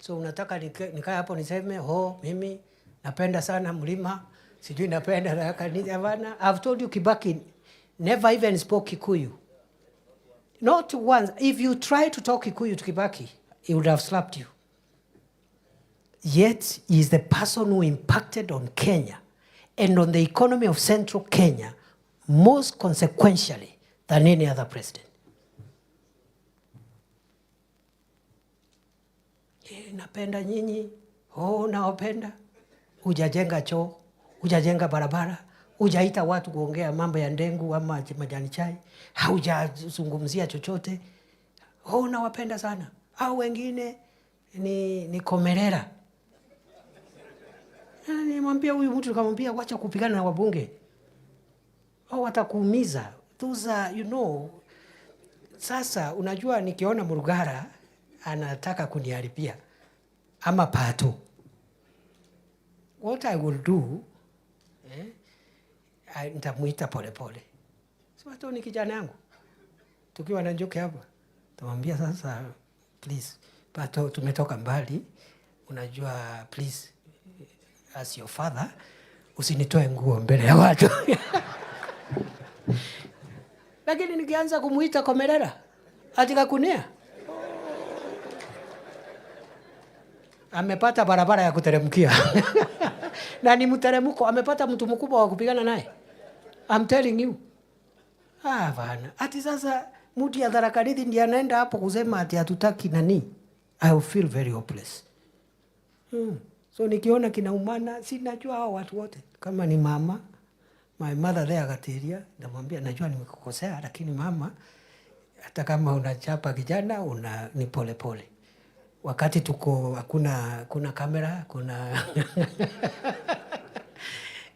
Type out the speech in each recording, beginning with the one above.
So unataka nikae hapo niseme mimi napenda sana mlima, sijui napenda Tharaka Nithi. Havana. I've told you Kibaki never even spoke Kikuyu. Not once. If you try to talk Kikuyu to Kibaki, he would have slapped you. Yet he is the person who impacted on Kenya and on the economy of central Kenya most consequentially than any other president. Napenda nyinyi, nawapenda. Hujajenga choo, hujajenga barabara, hujaita watu kuongea mambo ya ndengu ama majani chai, haujazungumzia chochote. Nawapenda sana. Au wengine ni komerera. Nimwambia huyu mtu, nikamwambia wacha kupigana na wabunge. Watakuumiza. Those are, sasa unajua nikiona Murugara anataka kuniharibia ama Pato, what I will do, nitamuita pole pole. Pato ni kijana yangu. Tukiwa na Njoke hapa, tamwambia sasa, please, Pato, tumetoka mbali. Unajua, please, as your father, usinitoe nguo mbele ya watu. Lakini nikianza kumuita komerera, atikakunia. Amepata barabara ya kuteremkia. Na ni mteremko, amepata mtu mkubwa wa kupigana naye. I'm telling you. Bana. Ati sasa mtu ya Tharaka Nithi ndiye anaenda hapo kusema ati hatutaki nani. I will feel very hopeless. So nikiona kinaumana, sinajua hao watu wote. Kama ni mama, my mother there Gatiria, namwambia najua nimekukosea, lakini mama, hata kama unachapa kijana, ni pole pole. Wakati tuko kuna kamera, kuna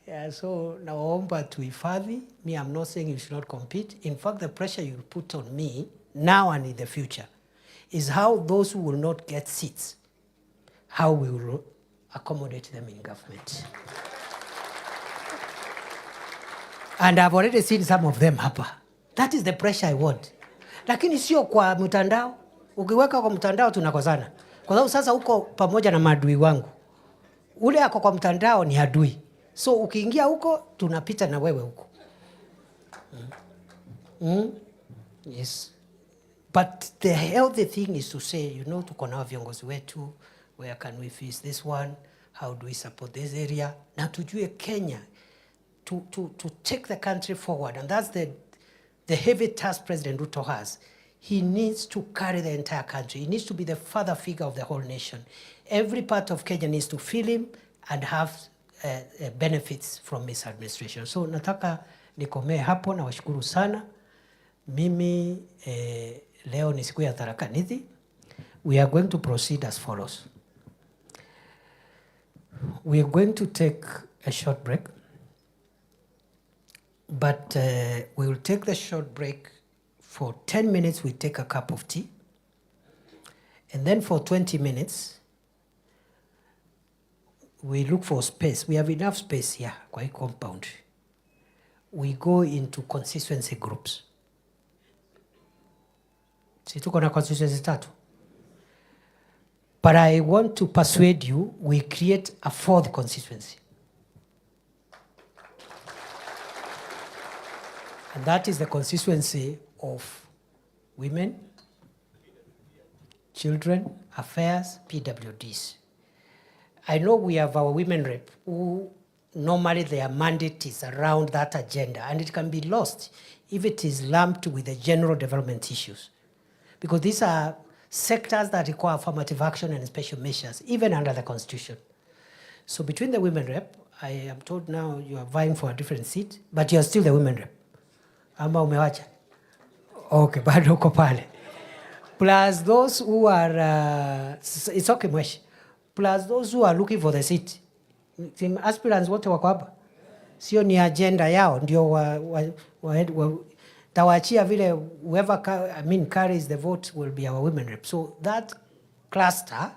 yeah, so naomba tuhifadhi. Me, I'm not saying you should not compete. In fact, the pressure you put on me now and in the future is how those who will not get seats, how we will accommodate them in government. And I've already seen some of them hapa. That is the pressure I want. Lakini sio kwa mtandao. Ukiweka kwa mtandao tunakozana. Kwa sababu sasa uko pamoja na maadui wangu. Ule ako kwa mtandao ni adui. So ukiingia huko tunapita na wewe huko. Yes. But the healthy thing is to say, tuko na viongozi wetu, where can we fix this one? How do we support this area? Na tujue Kenya to take the country forward. And that's the heavy task President Ruto has. He needs to carry the entire country. He needs to be the father figure of the whole nation. Every part of Kenya needs to feel him and have benefits from his administration. So nataka nikomee hapo na washukuru sana. Mimi leo ni siku ya Tharaka Nithi. We are going to proceed as follows. We are going to take a short break. But we will take the short break. For 10 minutes, we take a cup of tea. And then for 20 minutes, we look for space. We have enough space here, kwa hii compound. We go into constituency groups. Si tuko na constituency 3. But I want to persuade you, we create a 4th constituency. And that is the constituency of women, children, affairs, PWDs. I know we have our women rep who normally their mandate is around that agenda, and it can be lost if it is lumped with the general development issues. Because these are sectors that require affirmative action and special measures, even under the Constitution. So between the women rep, I am told now you are vying for a different seat, but you are still the women rep. Ama umewacha? Okay, bado uko pale. Plus those who are, it's okay mweshi. Plus those who are looking for the seat. Aspirants wote wako hapa. Sio ni agenda yao, ndio tawachia vile whoever carries the vote will be our women rep. So that cluster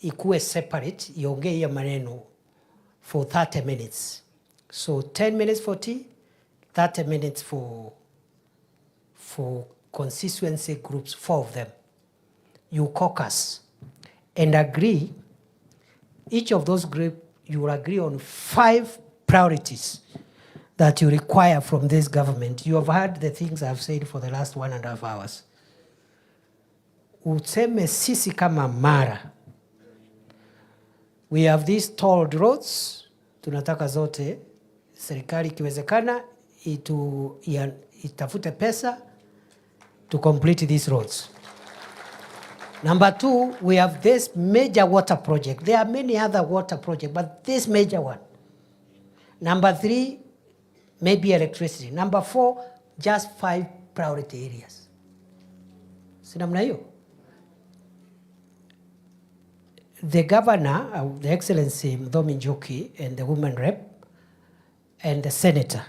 ikuwe separate, iongee ya maneno for 30 minutes. So 10 minutes for tea, 30 minutes for constituency groups, 4 of them. You caucus. and agree, each of those groups, you will agree on 5 priorities that you require from this government. You have heard the things I've said for the last 1.5 hours. Useme sisi kama Mara, we have these tolled roads, tunataka zote, serikali ikiwezekana, itafute pesa to complete these roads. Number 2, we have this major water project. There are many other water projects, but this major one. Number 3, maybe electricity. Number 4, just 5 priority areas. Si namna hiyo? The governor, the Excellency Mdhomi Njoki, and the woman rep, and the senator,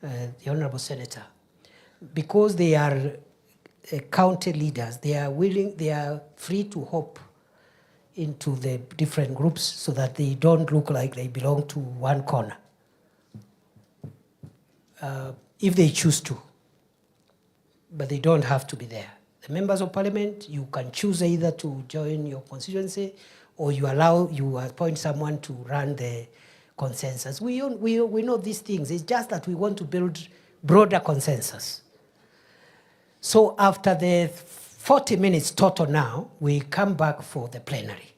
the honorable senator, because they are county leaders, they are free to hop into the different groups so that they don't look like they belong to one corner. If they choose to, but they don't have to be there. The members of parliament, you can choose either to join your constituency or you appoint someone to run the consensus. We know these things. It's just that we want to build broader consensus. So after the 40 minutes total now, we come back for the plenary.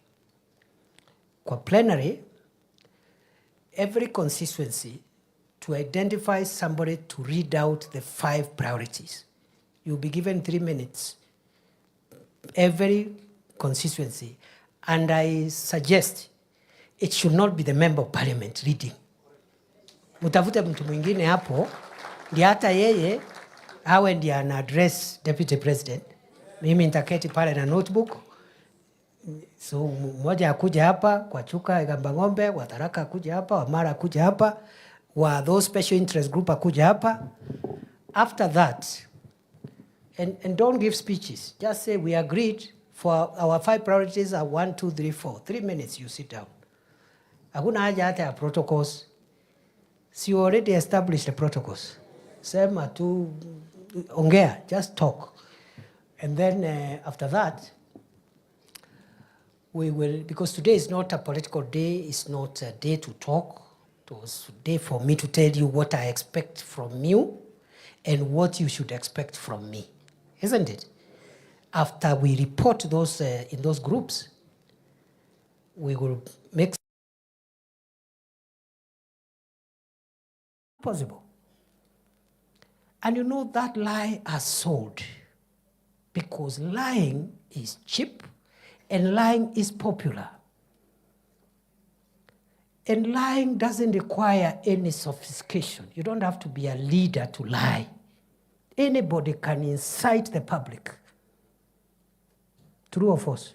For plenary, every constituency to identify somebody to read out the 5 priorities. You'll be given 3 minutes, every constituency. And I suggest it should not be the member of parliament reading. Mutafute mtu mwingine hapo, ndiye hata yeye awe ndiye ana address deputy president. Mimi nitaketi pale na notebook. So mmoja akuja hapa kwa Chuka Gamba Ng'ombe, wa Tharaka akuja hapa, wa Mara akuja hapa, wa those special interest group akuja hapa. After that, and don't give speeches. Just say we agreed for our 5 priorities are 1, 2, 3, 4. 3 minutes, you sit down. Hakuna haja hata ya protocols. So you already established the protocols. Sema tu, ongea, just talk. And then after that, we will, because today is not a political day, it's not a day to talk. It was a day for me to tell you what I expect from you and what you should expect from me. Isn't it? After we report those in those groups, we will make possible. And you know that lie has sold because lying is cheap and lying is popular. And lying doesn't require any sophistication. You don't have to be a leader to lie. Anybody can incite the public. True or false?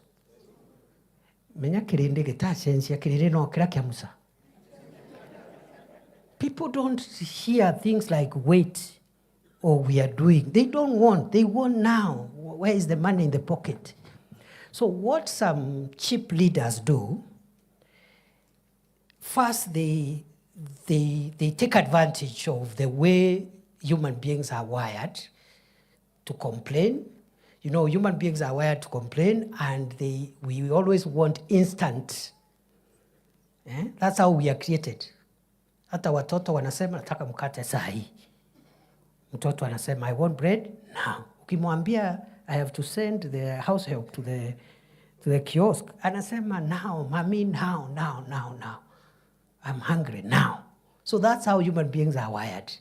People don't hear things like wait or we are doing. They don't want. They want now. Where is the money in the pocket? So what some cheap leaders do, first they take advantage of the way human beings are wired to complain. You know, human beings are wired to complain, and we always want instant. That's how we are created. Hata watoto wanasema nataka mkate saa hii. Mtoto anasema I want bread now. Ukimwambia I have to send the house help to the kiosk, anasema now, mommy, now. I'm hungry now. So that's how human beings are wired.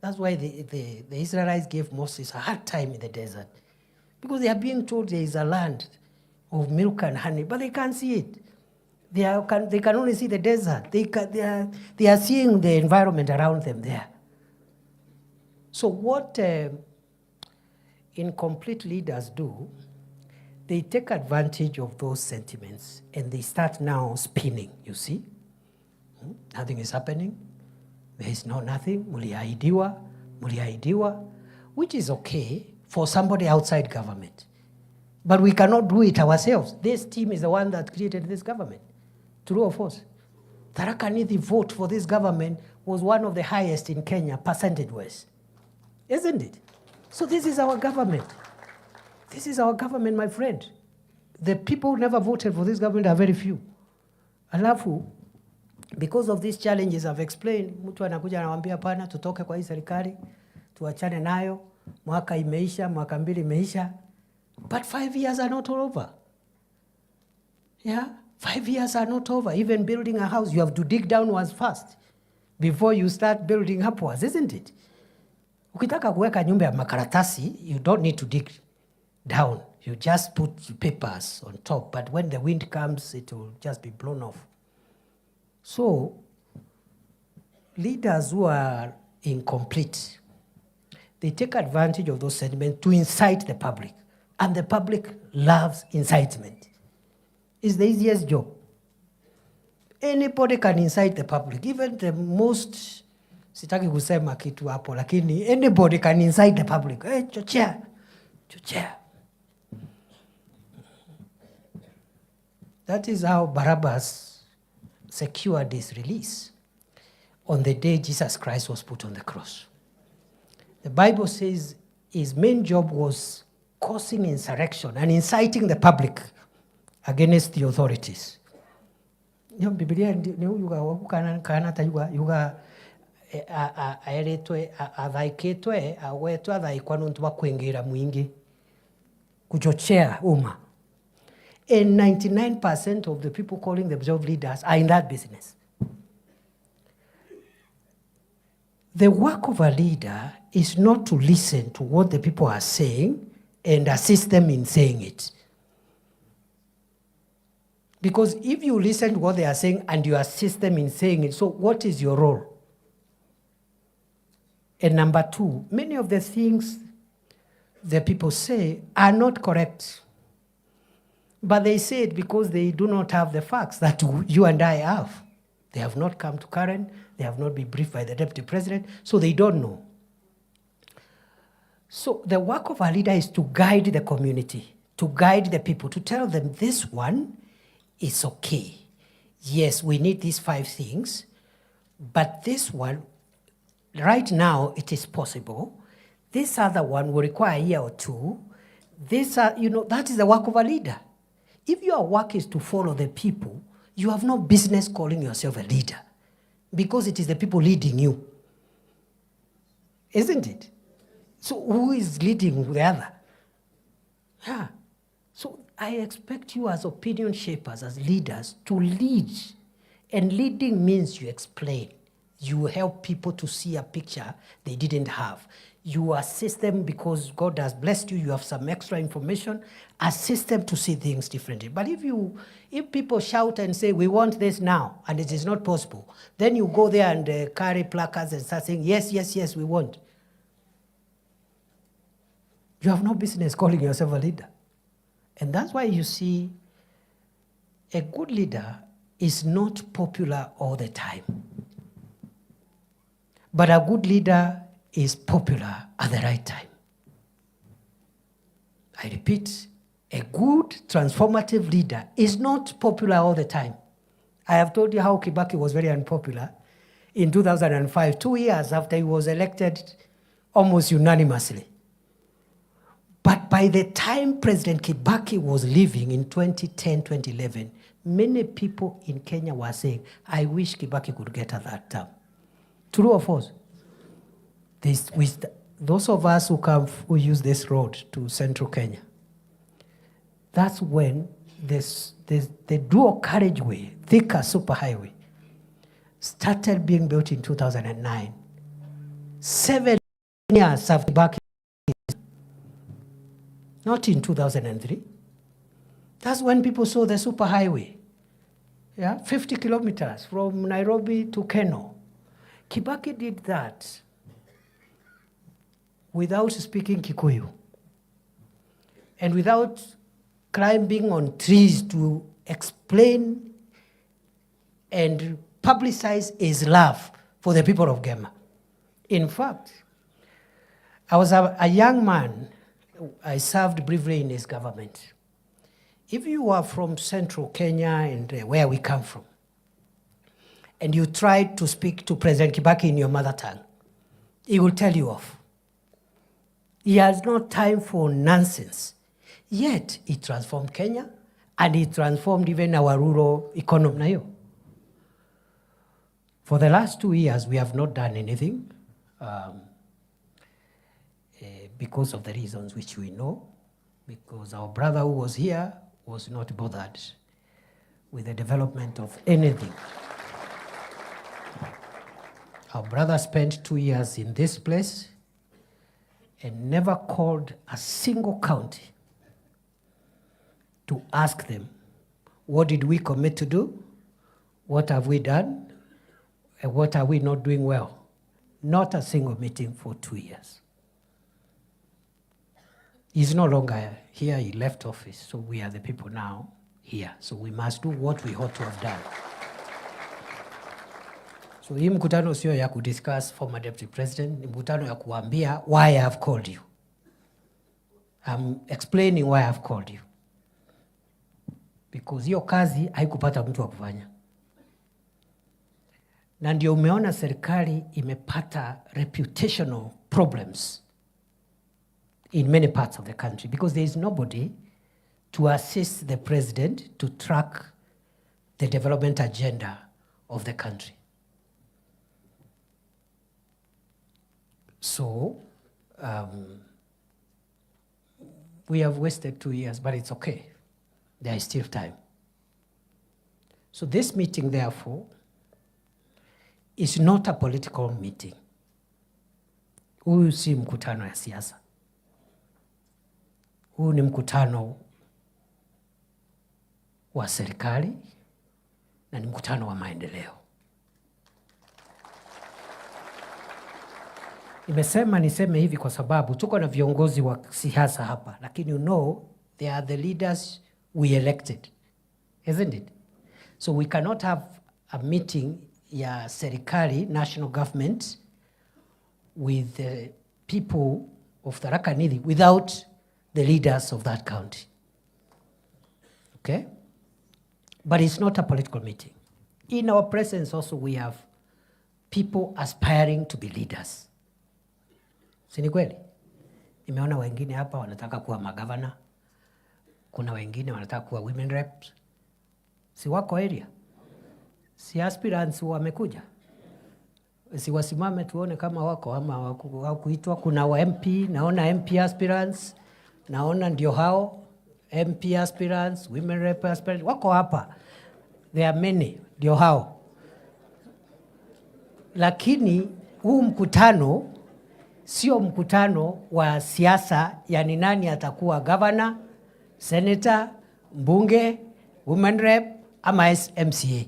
That's why the Israelites gave Moses a hard time in the desert. Because they are being told there is a land of milk and honey, but they can't see it. They can only see the desert. They are seeing the environment around them there. So what incomplete leaders do, they take advantage of those sentiments and they start now spinning, you see. Nothing is happening. There is nothing. Muliahidiwa, which is okay for somebody outside government. But we cannot do it ourselves. This team is the one that created this government. True or false? Tharaka Nithi vote for this government was one of the highest in Kenya, percentage-wise. Isn't it? So this is our government. This is our government, my friend. the people who never voted for this government are very few. Alafu, because of these challenges I've explained, mtu anakuja anawambia pana, tutoke kwa hii serikali, tuachane nayo, mwaka imeisha, mwaka mbili imeisha, but 5 years are not all over. Yeah, 5 years are not over. Even building a house, you have to dig downwards first before you start building upwards, isn't it? Ukitaka kuweka nyumba ya makaratasi, you don't need to dig down. You just put papers on top, but when the wind comes, it will just be blown off. So, leaders who are incomplete, they take advantage of those sentiments to incite the public. And the public loves incitement. It's the easiest job. Anybody can incite the public, even the most, sitaki kusema kitu hapo, lakini anybody can incite the public. Hey, chochea, chochea. That is how Barabbas secured his release on the day Jesus Christ was put on the cross. The Bible says his main job was causing insurrection and inciting the public against the authorities. Biblia yuga aeretwe athaikitwe awetwe athaikwa nuntu wa kwingira mwingi kuchochea umma. And 99% of the people calling themselves leaders are in that business. The work of a leader is not to listen to what the people are saying and assist them in saying it. Because if you listen to what they are saying and you assist them in saying it, so what is your role? And number two, many of the things the people say are not correct. But they say it because they do not have the facts that you and I have. They have not come to Karen, they have not been briefed by the deputy president, so they don't know. So the work of a leader is to guide the community, to guide the people, to tell them this one is okay. Yes, we need these 5 things, but this one, right now it is possible. This other one will require a year or 2. This, that is the work of a leader. If your work is to follow the people, you have no business calling yourself a leader because it is the people leading you. Isn't it? So who is leading the other? Yeah. So I expect you as opinion shapers, as leaders, to lead. And leading means you explain. You help people to see a picture they didn't have. You assist them because God has blessed you, you have some extra information, assist them to see things differently. But if people shout and say, we want this now, and it is not possible, then you go there and carry placards and start saying, yes, yes, yes, we want. You have no business calling yourself a leader. And that's why you see a good leader is not popular all the time. But a good leader is popular at the right time. I repeat, a good transformative leader is not popular all the time. I have told you how Kibaki was very unpopular in 2005, 2 years after he was elected almost unanimously. But by the time President Kibaki was leaving in 2010, 2011, many people in Kenya were saying, I wish Kibaki could get at that term. True or false? Those of us who use this road to central Kenya, that's when the dual carriageway, Thika superhighway, started being built in 2009. 7 years after Kibaki, not in 2003. That's when people saw the superhighway. Yeah, 50 kilometers from Nairobi to Keno. Kibaki did that without speaking Kikuyu and without climbing on trees to explain and publicize his love for the people of Gema. In fact, I was a young man. I served briefly in his government. If you are from central Kenya and where we come from, and you try to speak to President Kibaki in your mother tongue, he will tell you off. He has no time for nonsense. Yet, he transformed Kenya, and it transformed even our rural economy. For the last 2 years, we have not done anything because of the reasons which we know, because our brother who was here was not bothered with the development of anything. Our brother spent 2 years in this place and never called a single county to ask them, what did we commit to do? What have we done? And what are we not doing well? Not a single meeting for 2 years. He's no longer here, he left office, so we are the people now here. So we must do what we ought to have done. So hii mkutano sio ya kudiscuss former deputy president, ni mkutano ya kuambia why I have called you. I'm explaining why I have called you. Because hiyo kazi haikupata mtu wa kufanya. Na ndio umeona serikali imepata reputational problems in many parts of the country because there is nobody to assist the president to track the development agenda of the country. So, we have wasted 2 years, but it's okay. There is still time. So this meeting, therefore, is not a political meeting. Huu si mkutano ya siasa. Huu ni mkutano wa serikali na ni mkutano wa maendeleo. Niseme hivi kwa sababu tuko na viongozi wa siasa hapa, lakini you know they are the leaders we elected, isn't it? So we cannot have a meeting ya serikali, national government, with the people of Tharaka Nithi without the leaders of that county. Okay? But it's not a political meeting. In our presence also we have people aspiring to be leaders. Si ni kweli? Nimeona wengine hapa wanataka kuwa magavana. Kuna wengine wanataka kuwa women reps. Si wako area? Si aspirants wamekuja? Si wasimame tuone kama wako ama hawakuitwa. Kuna wa MP, naona MP aspirants, naona ndio hao MP aspirants, women rep aspirants, wako hapa. There are many, ndio hao. Lakini huu mkutano sio mkutano wa siasa, yani nani atakuwa governor, senator, mbunge, women rep ama MCA.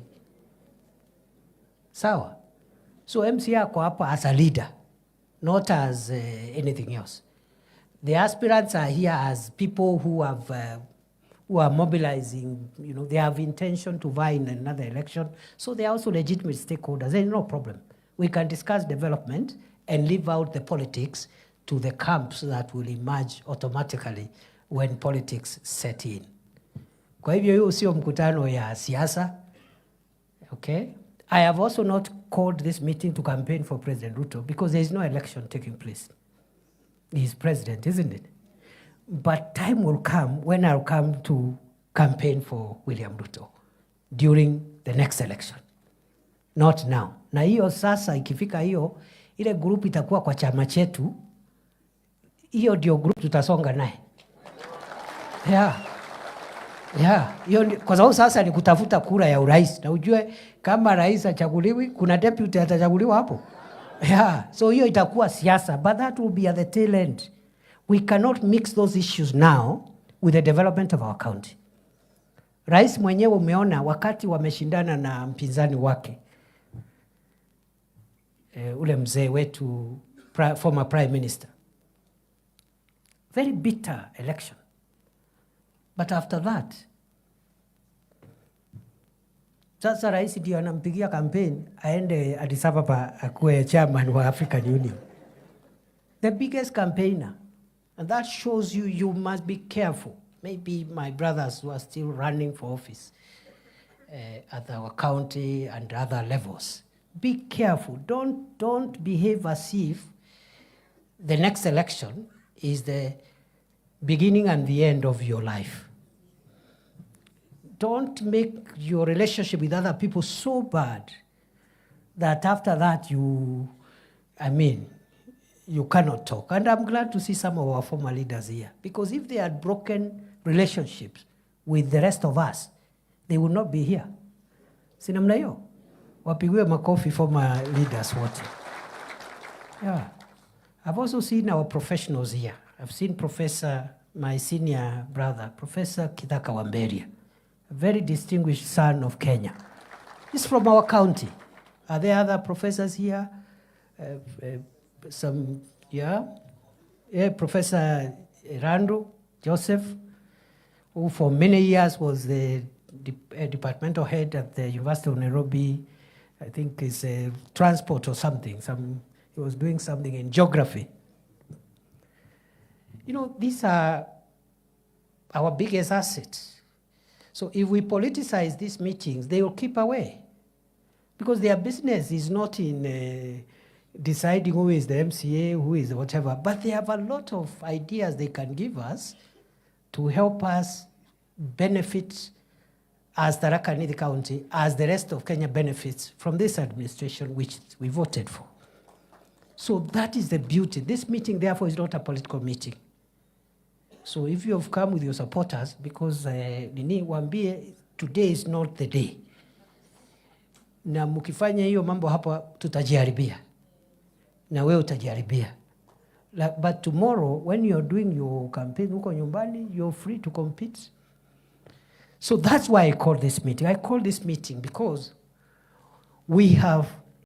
Sawa? So MCA ako hapa as a leader, not as anything else. The aspirants are here as people who are mobilizing, you know, they have intention to vie in another election. So they are also legitimate stakeholders. There is no problem. We can discuss development and leave out the politics to the camps that will emerge automatically when politics set in. Kwa hivyo hiyo sio mkutano ya siasa. Okay? I have also not called this meeting to campaign for President Ruto because there is no election taking place. He is president, isn't it? But time will come when I'll come to campaign for William Ruto during the next election. Not now. Na hiyo sasa ikifika hiyo, ile group itakuwa kwa chama chetu, hiyo ndio group tutasonga naye. Yeah, kwa sababu sasa ni kutafuta kura ya urais. Na ujue kama rais achaguliwi, kuna deputy atachaguliwa hapo. Yeah, so hiyo itakuwa siasa, but that will be at the tail end. We cannot mix those issues now with the development of our county. Rais mwenyewe umeona wakati wameshindana na mpinzani wake, ule mzee wetu, former prime minister. Very bitter election. But after that, sasa rais ndio anampigia campaign aende Addis Ababa akuwe chairman wa African Union. The biggest campaigner. And that shows you must be careful. Maybe my brothers who are still running for office at our county and other levels. Be careful. Don't behave as if the next election is the beginning and the end of your life. don't make your relationship with other people so bad that after that you cannot talk. And I'm glad to see some of our former leaders here, because if they had broken relationships with the rest of us, they would not be here. Si namna hiyo? Wapigiwe makofi former leaders wote. Yeah. I've also seen our professionals here. I've seen my senior brother, Professor Tharaka Nithi, a very distinguished son of Kenya. He's from our county. Are there other professors here? Professor Randu Joseph, who for many years was the departmental head at the University of Nairobi. I think is transport or something. He was doing something in geography. You know, these are our biggest assets. So if we politicize these meetings, they will keep away. Because their business is not in deciding who is the MCA, who is whatever, but they have a lot of ideas they can give us to help us benefit as Tharaka Nithi County, as the rest of Kenya benefits from this administration which we voted for. So that is the beauty. This meeting, therefore, is not a political meeting. So if you have come with your supporters, because wambie, today is not the day. Na mukifanya hiyo mambo hapa, tutajiharibia. Na wewe utajiharibia. But tomorrow, when you're doing your campaign, uko nyumbani, you're free to compete. So that's why I call this meeting. I call this meeting because we have